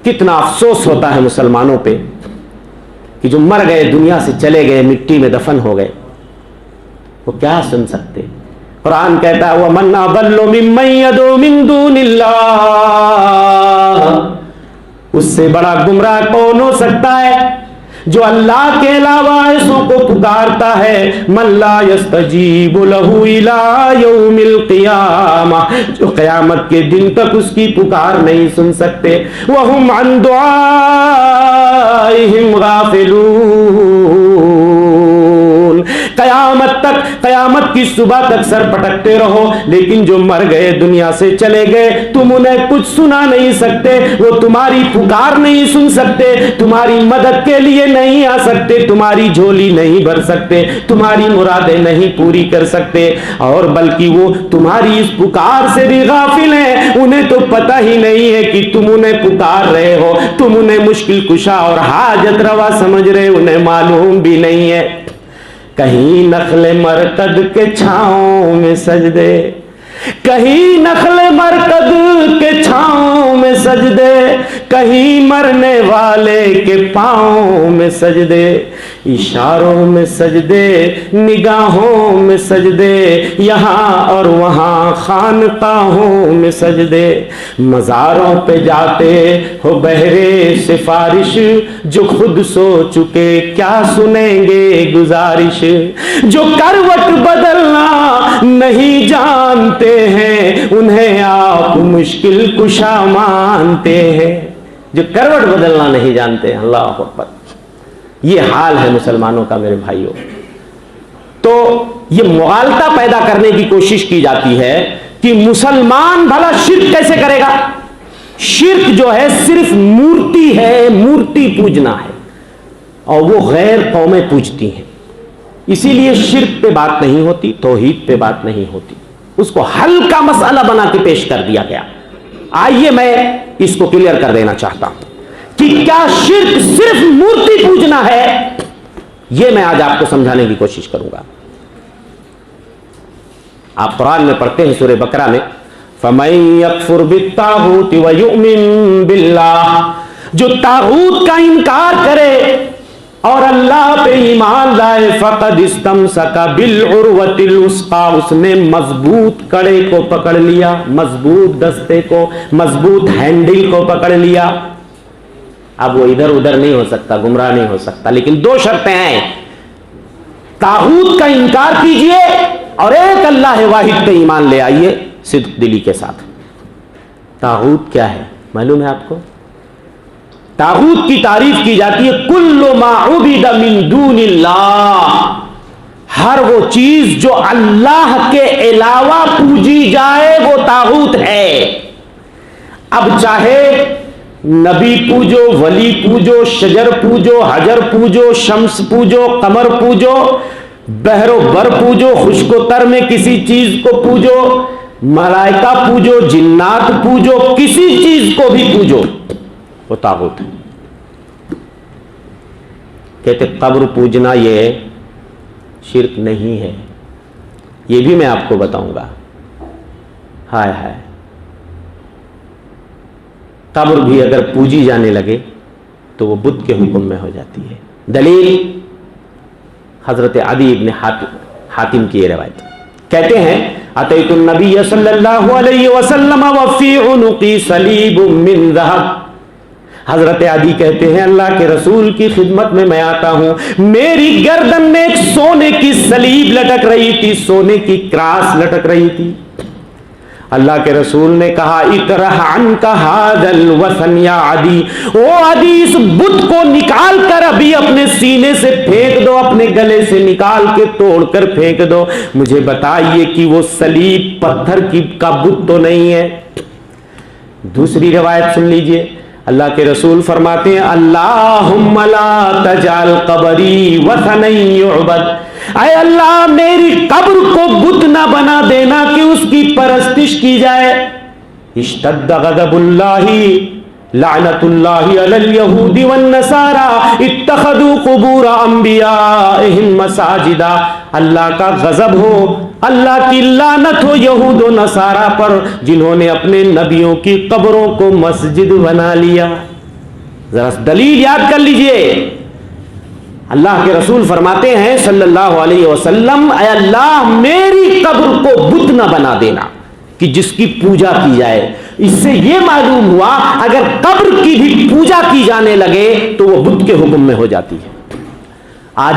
کتنا افسوس ہوتا ہے مسلمانوں پہ کہ جو مر گئے، دنیا سے چلے گئے، مٹی میں دفن ہو گئے، وہ کیا سن سکتے؟ قرآن کہتا ہے وَمَنْ أَضَلُّ مِمَّن يَدْعُو مِن دُونِ اللَّهِ، اس سے بڑا گمراہ کون ہو سکتا ہے جو اللہ کے علاوہ ایسوں کو پکارتا ہے؟ مَن لَا يَسْتَجِيبُ لَهُ إِلَىٰ يَوْمِ الْقِيَامَةِ، جو قیامت کے دن تک اس کی پکار نہیں سن سکتے۔ وَهُمْ عَن دُعَائِهِمْ غَافِلُونَ، قیامت تک، قیامت کی صبح تک سر پٹکتے رہو، لیکن جو مر گئے، دنیا سے چلے گئے، تم انہیں کچھ سنا نہیں سکتے، وہ تمہاری پکار نہیں سن سکتے، تمہاری مدد کے لیے نہیں آ سکتے، تمہاری جھولی نہیں بھر سکتے، تمہاری مرادیں نہیں پوری کر سکتے، اور بلکہ وہ تمہاری اس پکار سے بھی غافل ہیں۔ انہیں تو پتہ ہی نہیں ہے کہ تم انہیں پکار رہے ہو، تم انہیں مشکل کشا اور حاجت روا سمجھ رہے، انہیں معلوم بھی نہیں ہے۔ کہیں نخل مرکد کے چھاؤں میں سجدے، کہیں نخل مرکد کے چھاؤں میں سجدے، کہیں مرنے والے کے پاؤں میں سجدے، اشاروں میں سجدے، نگاہوں میں سجدے، یہاں اور وہاں خانقاہوں میں سجدے، مزاروں پہ جاتے ہو بہرے سفارش، جو خود سو چکے کیا سنیں گے گزارش، جو کروٹ بدلنا نہیں جانتے ہیں انہیں آپ مشکل کشا مانتے ہیں، جو کروٹ بدلنا نہیں جانتے ہیں۔ اللہ اکبر، یہ حال ہے مسلمانوں کا میرے بھائیوں۔ تو یہ مغالطہ پیدا کرنے کی کوشش کی جاتی ہے کہ مسلمان بھلا شرک کیسے کرے گا؟ شرک جو ہے صرف مورتی ہے، مورتی پوجنا ہے، اور وہ غیر قومیں پوجتی ہیں، اسی لیے شرک پہ بات نہیں ہوتی، توحید پہ بات نہیں ہوتی، اس کو حل کا مسئلہ بنا کے پیش کر دیا گیا۔ آئیے میں اس کو کلیئر کر دینا چاہتا ہوں کہ کیا شرک صرف مورتی پوجنا ہے؟ یہ میں آج آپ کو سمجھانے کی کوشش کروں گا۔ آپ قرآن میں پڑھتے ہیں سورہ بقرہ میں فَمَن يَكْفُرْ بِالطَّاغُوتِ وَيُؤْمِن بِاللَّهِ، جو طاغوت کا انکار کرے اور اللہ پہ ایمان لائے، فقد استمسک بالعروۃ الوثقی، اس نے مضبوط کڑے کو پکڑ لیا، مضبوط دستے کو، مضبوط ہینڈل کو پکڑ لیا۔ اب وہ ادھر ادھر نہیں ہو سکتا، گمراہ نہیں ہو سکتا، لیکن دو شرطیں ہیں، طاغوت کا انکار کیجئے اور ایک اللہ واحد پہ ایمان لے آئیے صدق دلی کے ساتھ۔ طاغوت کیا ہے معلوم ہے آپ کو؟ طاغوت کی تعریف کی جاتی ہے کل ما عبد من دون اللہ، ہر وہ چیز جو اللہ کے علاوہ پوجی جائے وہ طاغوت ہے۔ اب چاہے نبی پوجو، ولی پوجو، شجر پوجو، حجر پوجو، شمس پوجو، قمر پوجو، بحر و بر پوجو، خشک و تر میں کسی چیز کو پوجو، ملائکہ پوجو، جنات پوجو، کسی چیز کو بھی پوجو، وہ طاغوت ہے۔ کہتے قبر پوجنا یہ شرک نہیں ہے، یہ بھی میں آپ کو بتاؤں گا۔ ہائے ہائے، قبر بھی اگر پوجی جانے لگے تو وہ بت کے حکم میں ہو جاتی ہے۔ دلیل حضرت عدی ابن حاتم کی یہ روایت، کہتے ہیں اتیت النبی صلی اللہ علیہ وسلم وفی عنقی صلیب من ذہب، حضرت عدی کہتے ہیں اللہ کے رسول کی خدمت میں آتا ہوں، میری گردن میں ایک سونے کی صلیب لٹک رہی تھی، سونے کی کراس لٹک رہی تھی۔ اللہ کے رسول نے کہا اطرح عنک ھذا الوثن یا عدی، او عدی اس بت کو نکال کر ابھی اپنے سینے سے پھینک دو، اپنے گلے سے نکال کے توڑ کر پھینک دو، مجھے بتائیے کہ وہ صلیب پتھر کا بت تو نہیں ہے۔ دوسری روایت سن لیجئے، اللہ کے رسول فرماتے ہیں اللہم لا تجعل قبری وثنا یعبد، اے اللہ میری قبر کو بت نہ بنا دینا کہ اس کی پرستش کی جائے۔ اشتد غضب اللہ لعنت اللہ علی الیہود والنصارى اتخذوا قبور انبیائہم مساجدا، اللہ کا غضب ہو، اللہ کی لعنت ہو یہود و نصارہ پر جنہوں نے اپنے نبیوں کی قبروں کو مسجد بنا لیا۔ ذرا دلیل یاد کر لیجئے. اللہ کے رسول فرماتے ہیں صلی اللہ علیہ وسلم، اے اللہ میری قبر کو بت نہ بنا دینا کہ جس کی پوجا کی جائے. اس سے یہ معلوم ہوا اگر قبر کی بھی پوجا کی جانے لگے تو وہ بت کے حکم میں ہو جاتی ہے. آج